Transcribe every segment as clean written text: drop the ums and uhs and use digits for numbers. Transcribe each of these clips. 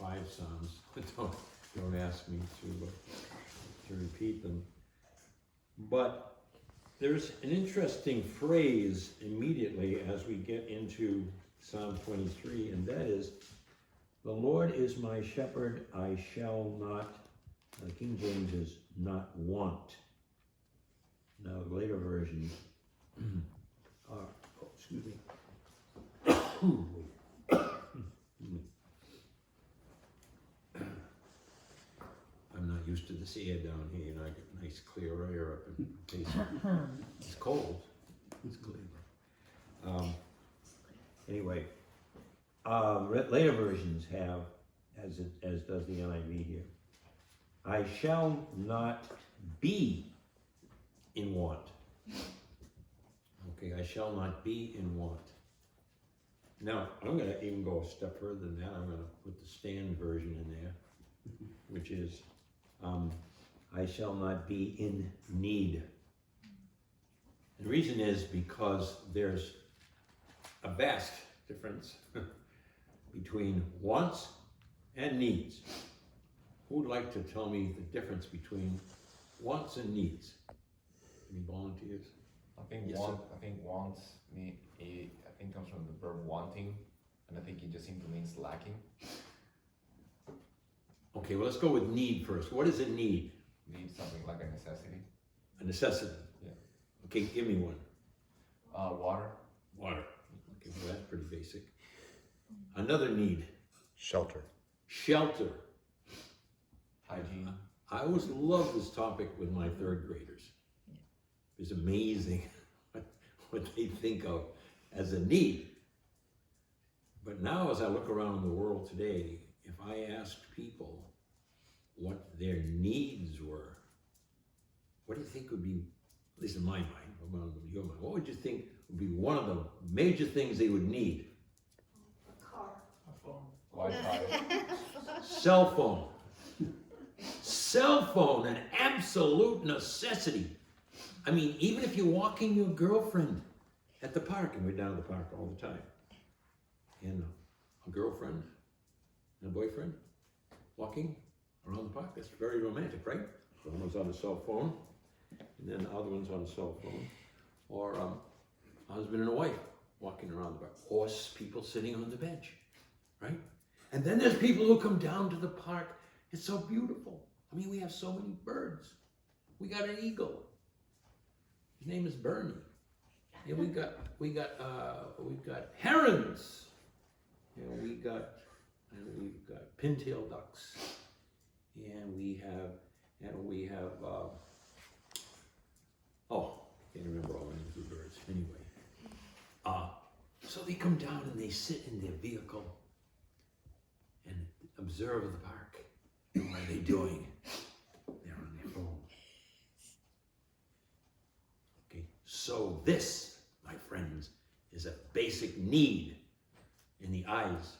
5 Psalms. Don't ask me to repeat them. But there's an interesting phrase immediately as we get into Psalm 23, and that is, the Lord is my shepherd, I shall not, King James is not want. Now, the later versions are, excuse me. I'm not used to this air down here, I get nice clear air up in the basement. It's cold. It's clear. Anyway, later versions have, as does the NIV here, I shall not be in want. Okay, I shall not be in want. Now, I'm going to even go a step further than that. I'm going to put the Stand version in there, which is, I shall not be in need. The reason is because there's a vast difference between wants and needs. Who would like to tell me the difference between wants and needs? Any volunteers? I think Yes, wants comes from the verb wanting, and I think it just simply means lacking. Okay, well, let's go with need first. What is a need? Need something like a necessity. A necessity. Yeah. Okay, give me one. Water. Water. Okay, well, that's pretty basic. Another need. Shelter. Shelter. Hygiene. I always love this topic with my 3rd graders. It's amazing what they think of as a need. But now as I look around the world today, if I asked people what their needs were, what do you think would be, at least in my mind, your mind, what would you think would be one of the major things they would need? A car. A phone. Wi-Fi. Cell phone. Cell phone, an absolute necessity. I mean, even if you're walking your girlfriend at the park, and we're down at the park all the time, and a girlfriend and a boyfriend walking around the park, that's very romantic, right? One was on a cell phone, and then the other one's on a cell phone. Or a husband and a wife walking around the park. Or people sitting on the bench, right? And then there's people who come down to the park. It's so beautiful. I mean, we have so many birds. We got an eagle. His name is Bernie. Yeah, we got herons. Yeah, we've got pintail ducks. And we have can't remember all the names of the birds. Anyway, so they come down and they sit in their vehicle and observe the park. And what are they doing? They're on their phone. Okay, so this, my friends, is a basic need in the eyes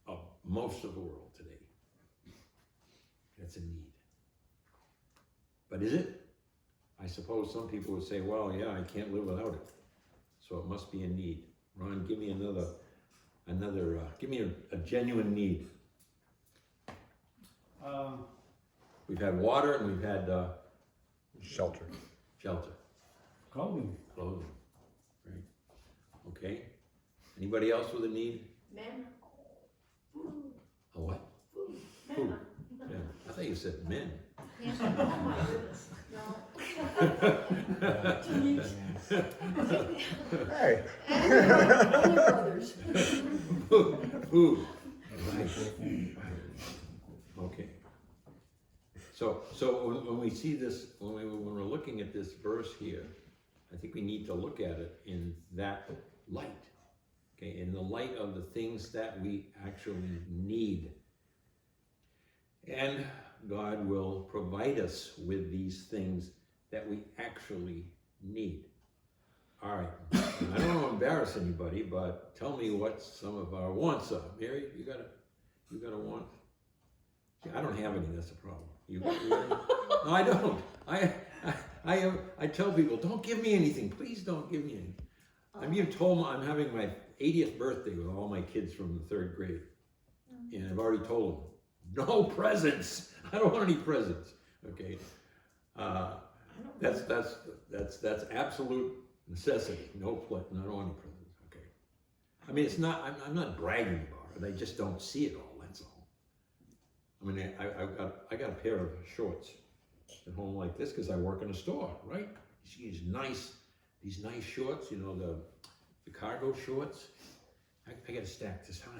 of most of the world today. That's a need. But is it? I suppose some people would say, well, yeah, I can't live without it. So it must be a need. Ron, give me give me a genuine need. We've had water and we've had Shelter. shelter. Clothing. Clothing. Right. Okay. Anybody else with a need? Men. A what? Food. Yeah. I thought you said men. Hey. Only brothers. Food. Right. Okay. So when we see this, when we're looking at this verse here, I think we need to look at it in that light. Okay, in the light of the things that we actually need. And God will provide us with these things that we actually need. All right, and I don't want to embarrass anybody, but tell me what some of our wants are. Mary, you got a want? See, I don't have any, that's the problem. You got any? No, I don't. I tell people, don't give me anything. Please don't give me anything. I'm being told I'm having my 80th birthday with all my kids from the 3rd grade. And I've already told them, No presents. I don't want any presents. Okay. That's absolute necessity. No I don't want any presents. Okay. I mean, it's not. I'm not bragging about it. I just don't see it all. That's all. I mean, I got a pair of shorts at home like this because I work in a store, right? You see these nice shorts. You know, the cargo shorts. I got to stack this high.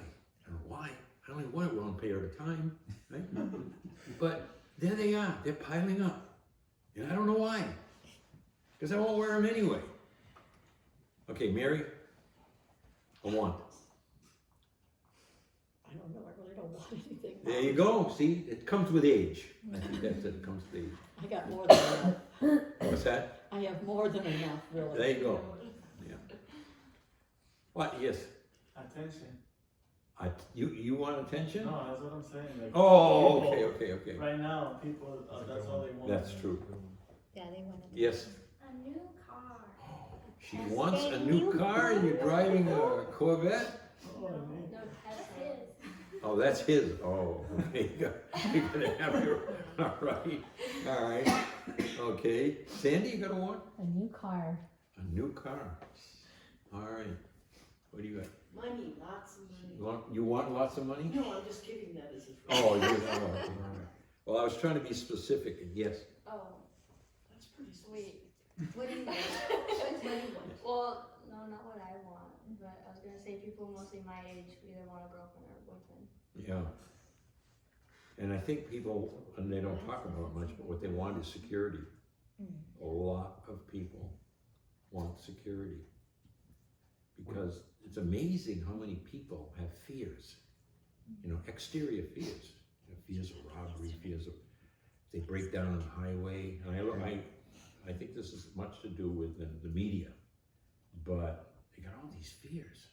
I don't know why. I only want it one pair at a time, right? But there they are. They're piling up. And I don't know why. Because I won't wear them anyway. Okay, Mary, a want. I don't know, I really don't want anything. There you go. See, it comes with age. I think that's it. It comes with age. I got more than enough. What's that? I have more than enough, really. There you go. Yeah. What? Yes. Attention. You want attention? No, that's what I'm saying. Like, Oh, people, okay. Right now, people, that's all they want. That's true. Yeah, they want to. Yes. A new car. She wants a new car and you're driving a Corvette? Oh, man. No, that's his. Oh, that's his. Oh, okay. You're gonna have your. All right. Okay. Sandy, you got a what? A new car. A new car. All right. What do you got? Money, lots of money. You want lots of money? No, I'm just giving that as a. Oh, you. Oh, all right. Well, I was trying to be specific. And yes. Oh, That's pretty sweet. wait. What do you want? What do you want? Well, no, not what I want. But I was gonna say people mostly my age either want a girlfriend or a boyfriend. Yeah. And I think people, and they don't talk about it much, but what they want is security. A lot of people want security. Because it's amazing how many people have fears. You know, exterior fears. You know, fears of robbery, fears of they break down on the highway. And I think this is much to do with the media. But they got all these fears.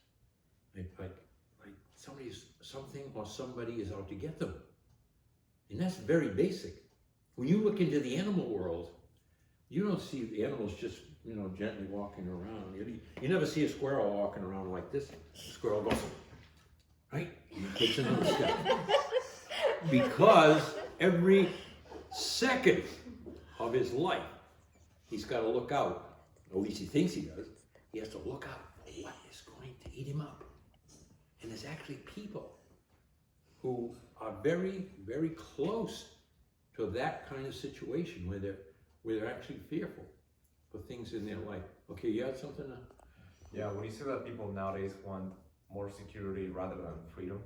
Like something or somebody is out to get them. And that's very basic. When you look into the animal world, you don't see the animals just, you know, gently walking around. You never see a squirrel walking around like this. The squirrel goes, right? He takes another step. Because every second of his life, he's got to look out. At least he thinks he does. He has to look out. What is going to eat him up? And there's actually people who are very, very close to that kind of situation where they're actually fearful for things in their life. Okay, you had something? Yeah, when you say that people nowadays want more security rather than freedom,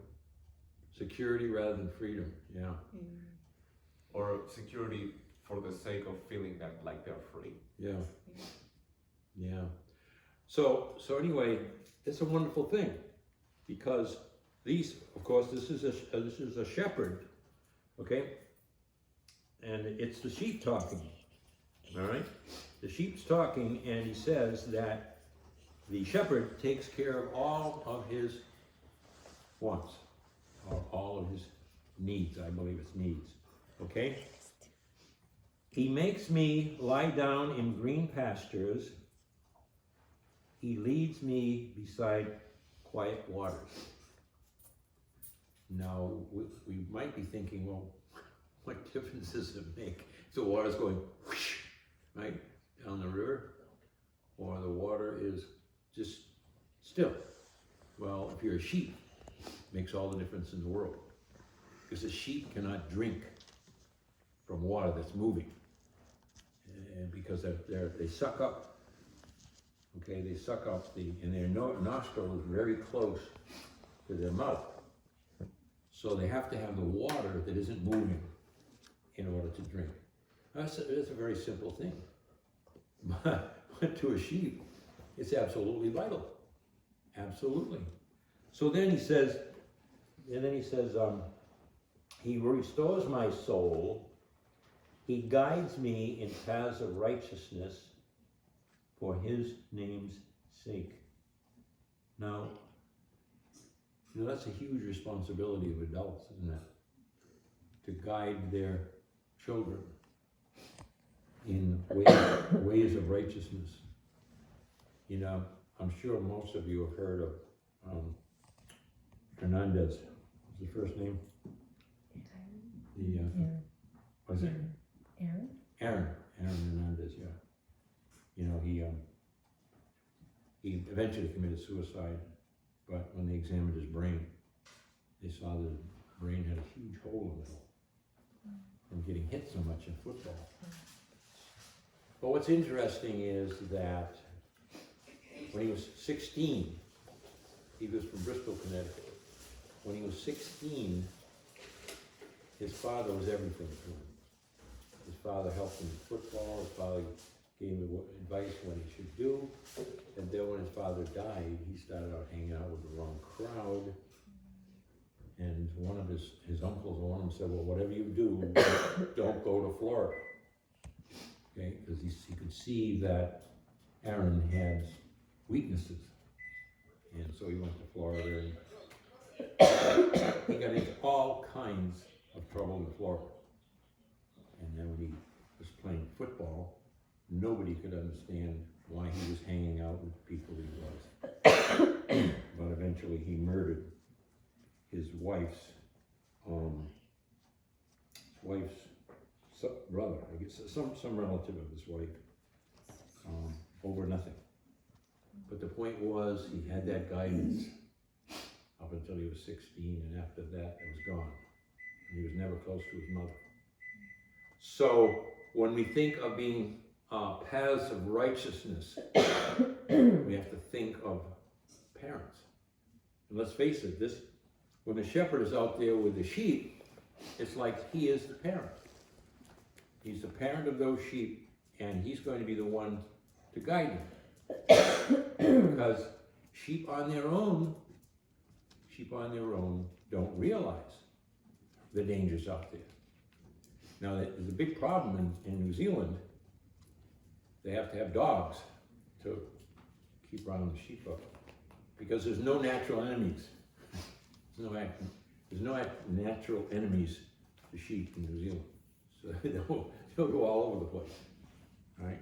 Security rather than freedom, yeah. or security for the sake of feeling that like they're free. Yeah. Yeah. So anyway, it's a wonderful thing because these, of course, this is a shepherd, okay? And it's the sheep talking, all right? The sheep's talking, and he says that the shepherd takes care of all of his wants, or all of his needs. I believe it's needs, okay? He makes me lie down in green pastures. He leads me beside quiet waters. Now, we might be thinking, well, what difference does it make if the water's going whoosh, right, down the river, or the water is just still? Well, if you're a sheep, it makes all the difference in the world. Because a sheep cannot drink from water that's moving. And because they suck up, okay, they suck up and their nostril is very close to their mouth. So they have to have the water that isn't moving in order to drink. That's a very simple thing. But to a sheep, it's absolutely vital. Absolutely. So then he says, he restores my soul. He guides me in paths of righteousness for his name's sake. Now, you know, that's a huge responsibility of adults, isn't it? To guide their children in ways of righteousness. You know, I'm sure most of you have heard of Hernandez. What's his first name? Was it Aaron? Aaron Hernandez? Yeah. You know, he eventually committed suicide, but when they examined his brain, they saw that his brain had a huge hole in it from getting hit so much in football. But what's interesting is that when he was 16, he was from Bristol, Connecticut. When he was 16, his father was everything to him. His father helped him with football, his father gave him advice what he should do, and then when his father died, he started out hanging out with the wrong crowd, and one of his uncles, one of them said, well, whatever you do, don't go to Florida. Okay, because he could see that Aaron had weaknesses, and so he went to Florida, and he got into all kinds of trouble in Florida. And then when he was playing football, nobody could understand why he was hanging out with the people he was. But eventually he murdered his wife's brother, I guess, some relative of his wife, over nothing. But the point was, he had that guidance up until he was 16, and after that, it was gone. And he was never close to his mother. So, when we think of being paths of righteousness, we have to think of parents. And let's face it, when the shepherd is out there with the sheep, it's like he is the parent. He's the parent of those sheep, and he's going to be the one to guide them. Because sheep on their own don't realize the dangers out there. Now, there's a big problem in New Zealand. They have to have dogs to keep rounding the sheep up, because there's no natural enemies. There's no natural enemies to sheep in New Zealand. So they'll go all over the place, all right?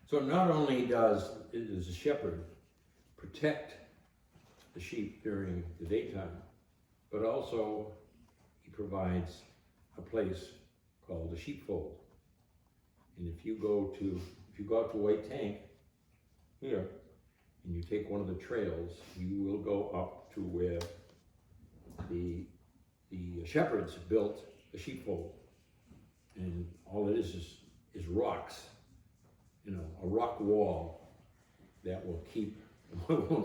So not only does the shepherd protect the sheep during the daytime, but also he provides a place called the sheepfold. And if you go out to White Tank here, and you take one of the trails, you will go up to where the shepherds built the sheepfold. And all it is rocks, you know, a rock wall that won't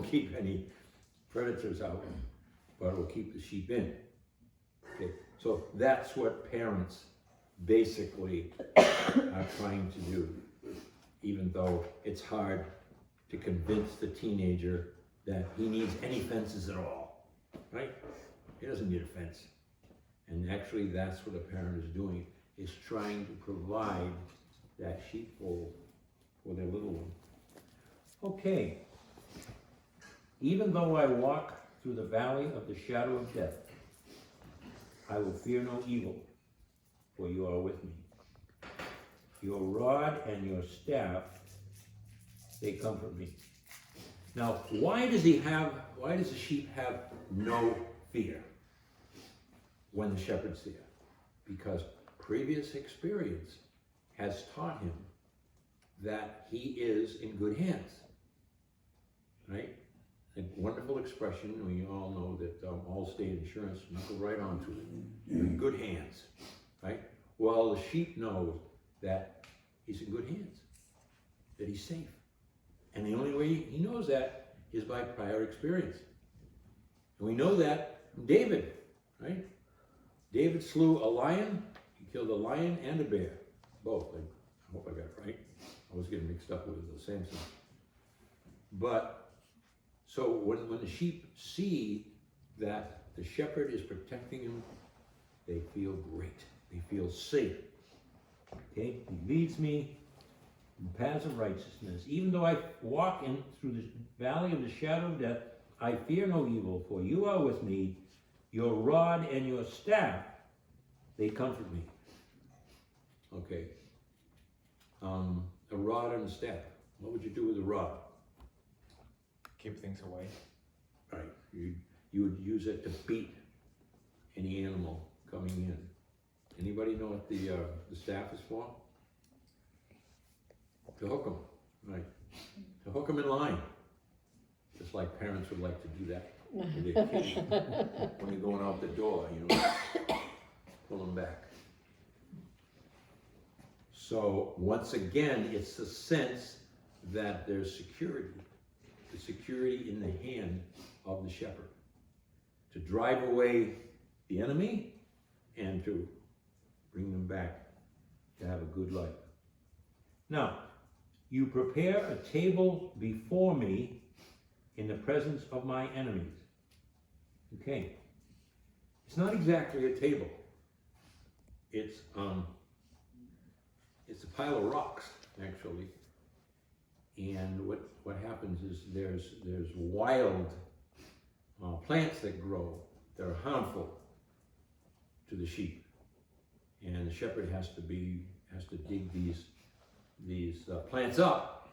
keep any predators out, but it will keep the sheep in. Okay, so that's what parents basically are trying to do, even though it's hard to convince the teenager that he needs any fences at all, right? He doesn't need a fence. And actually that's what a parent is doing, is trying to provide that sheepfold for their little one. Okay. Even though I walk through the valley of the shadow of death, I will fear no evil, for you are with me. Your rod and your staff, they comfort me. Now, why does the sheep have no fear when the shepherd's there? Because previous experience has taught him that he is in good hands, right? A wonderful expression. We all know that Allstate Insurance knuckled right onto it. You're in good hands, right? Well, the sheep knows that he's in good hands, that he's safe. And the only way he knows that is by prior experience. And we know that from David, right? David slew a lion. He killed a lion and a bear, both. I hope I got it right. I was getting mixed up with Samson. But, so when the sheep see that the shepherd is protecting them, they feel great. They feel safe. Okay? He leads me in paths of righteousness. Even though I walk through the valley of the shadow of death, I fear no evil, for you are with me. Your rod and your staff, they comfort me. Okay. A rod and a staff. What would you do with a rod? Keep things away. Right. You would use it to beat any animal coming in. Anybody Anybody know what the staff is for? To hook them, right? To hook them in line. Just like parents would like to do that with their kids. When you're going out the door, you know, pull them back. So once again, it's the sense that there's security. The security in the hand of the shepherd. To drive away the enemy and to bring them back to have a good life. Now, you prepare a table before me in the presence of my enemies. Okay. It's not exactly a table. It's a pile of rocks, actually. And what happens is there's wild plants that grow that are harmful to the sheep. And the shepherd has to dig these plants up,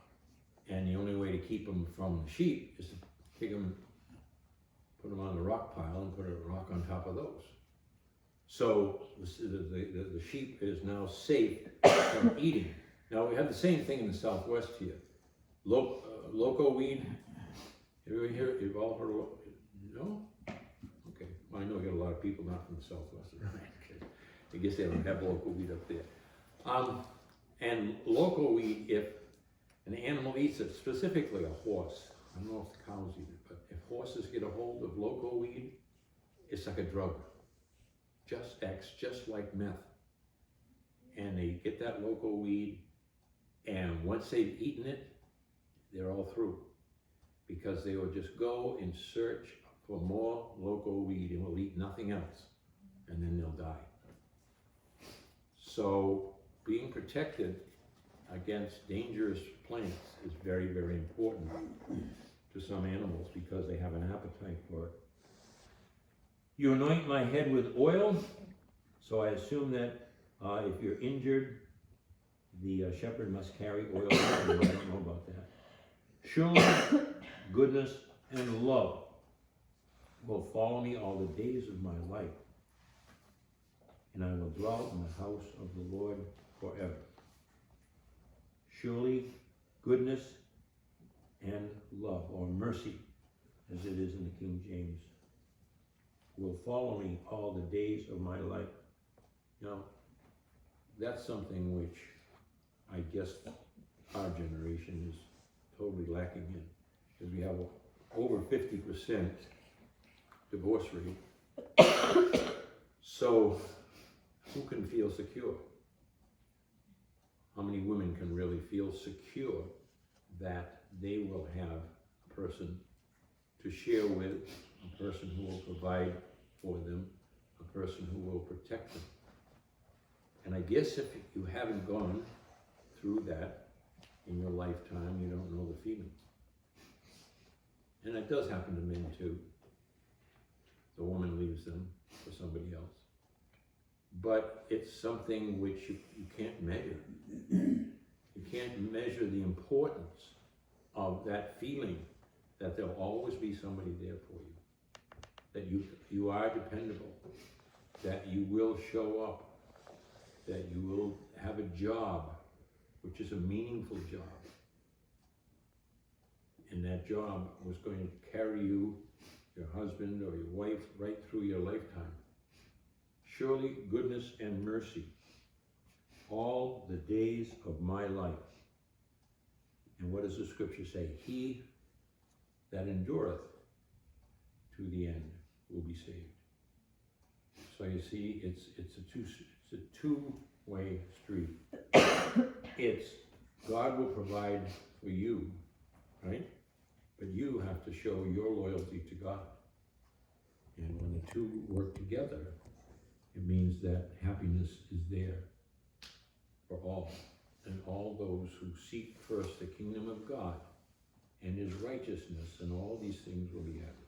and the only way to keep them from the sheep is to put them on the rock pile and put a rock on top of those. So the sheep is now safe from eating. Now we have the same thing in the Southwest here. Loco weed. You've all heard of it? No? Okay. Well, I know we got a lot of people not from the Southwest. I guess they don't have local weed up there. And local weed, if an animal eats it, specifically a horse, I don't know if the cows eat it, but if horses get a hold of local weed, it's like a drug. Acts just like meth. And they get that local weed, and once they've eaten it, they're all through. Because they will just go in search for more local weed and will eat nothing else, and then they'll die. So being protected against dangerous plants is very, very important to some animals because they have an appetite for it. You anoint my head with oil, so I assume that if you're injured, the shepherd must carry oil. I don't know about that. Surely goodness and love will follow me all the days of my life, and I will dwell in the house of the Lord forever. Surely goodness and love, or mercy, as it is in the King James, will follow me all the days of my life. Now, that's something which I guess our generation is totally lacking in, because we have over 50% divorce rate. So, who can feel secure? How many women can really feel secure that they will have a person to share with, a person who will provide for them, a person who will protect them? And I guess if you haven't gone through that in your lifetime, you don't know the feeling. And it does happen to men too. The woman leaves them for somebody else. But it's something which you can't measure. You can't measure the importance of that feeling that there'll always be somebody there for you. That you are dependable. That you will show up. That you will have a job, which is a meaningful job. And that job was going to carry you, your husband or your wife, right through your lifetime. Surely goodness and mercy all the days of my life. And what does the scripture say? He that endureth to the end will be saved. So you see, it's a two-way street. It's God will provide for you, right? But you have to show your loyalty to God. And when the two work together, it means that happiness is there for all. And all those who seek first the kingdom of God and his righteousness, and all these things will be added.